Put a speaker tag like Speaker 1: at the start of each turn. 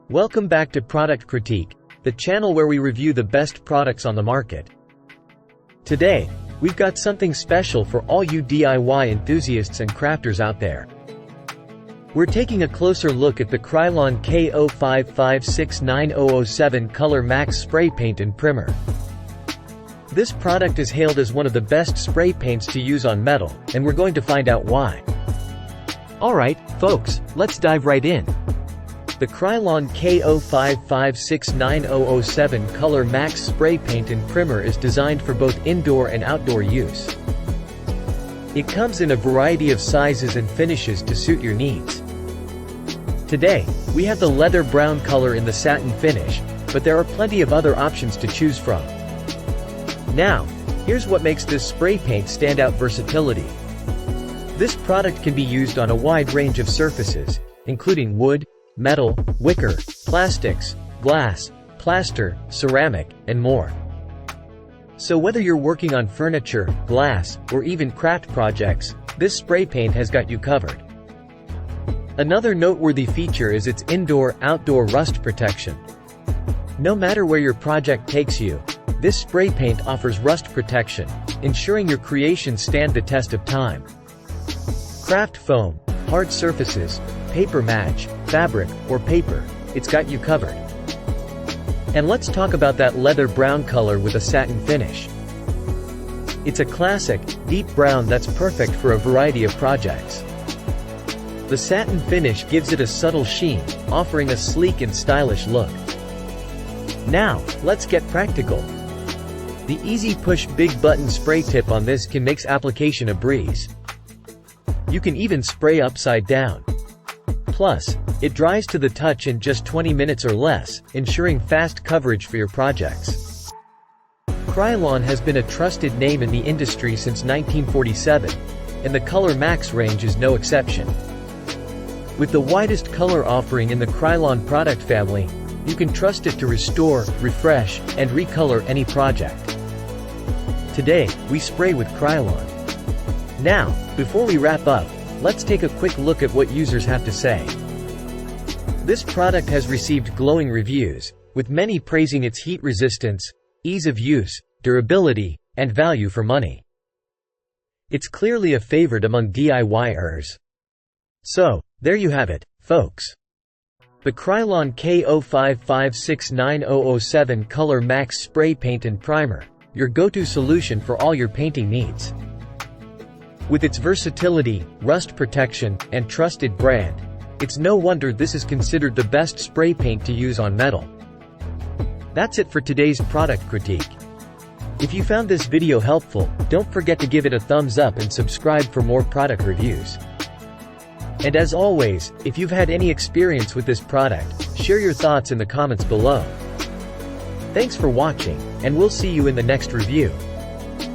Speaker 1: Welcome back to Product Critique, the channel where we review the best products on the market. Today, we've got something special for all you DIY enthusiasts and crafters out there. We're taking a closer look at the Krylon K05569007 COLORmaxx spray paint and primer. This product is hailed as one of the best spray paints to use on metal, and we're going to find out why. Alright, folks, let's dive right in. The Krylon K05569007 COLORmaxx spray paint and primer is designed for both indoor and outdoor use. It comes in a variety of sizes and finishes to suit your needs. Today, we have the leather brown color in the satin finish, but there are plenty of other options to choose from. Now, here's what makes this spray paint stand out: versatility. This product can be used on a wide range of surfaces, including wood, metal, wicker, plastics, glass, plaster, ceramic, and more. So whether you're working on furniture, glass, or even craft projects, this spray paint has got you covered. Another noteworthy feature is its indoor-outdoor rust protection. No matter where your project takes you, this spray paint offers rust protection, ensuring your creations stand the test of time. Craft foam, hard surfaces, paper match, fabric, or paper, it's got you covered. And let's talk about that leather brown color with a satin finish. It's a classic, deep brown that's perfect for a variety of projects. The satin finish gives it a subtle sheen, offering a sleek and stylish look. Now, let's get practical. The easy push big button spray tip on this can make application a breeze. You can even spray upside down. Plus, it dries to the touch in just 20 minutes or less, ensuring fast coverage for your projects. Krylon has been a trusted name in the industry since 1947, and the COLORmaxx range is no exception. With the widest color offering in the Krylon product family, you can trust it to restore, refresh, and recolor any project. Today, we spray with Krylon. Now, before we wrap up, let's take a quick look at what users have to say. This product has received glowing reviews, with many praising its heat resistance, ease of use, durability, and value for money. It's clearly a favorite among DIYers. So, there you have it, folks. The Krylon K05569007 COLORmaxx spray paint and primer, your go-to solution for all your painting needs. With its versatility, rust protection, and trusted brand, it's no wonder this is considered the best spray paint to use on metal. That's it for today's product critique. If you found this video helpful, don't forget to give it a thumbs up and subscribe for more product reviews. And as always, if you've had any experience with this product, share your thoughts in the comments below. Thanks for watching, and we'll see you in the next review.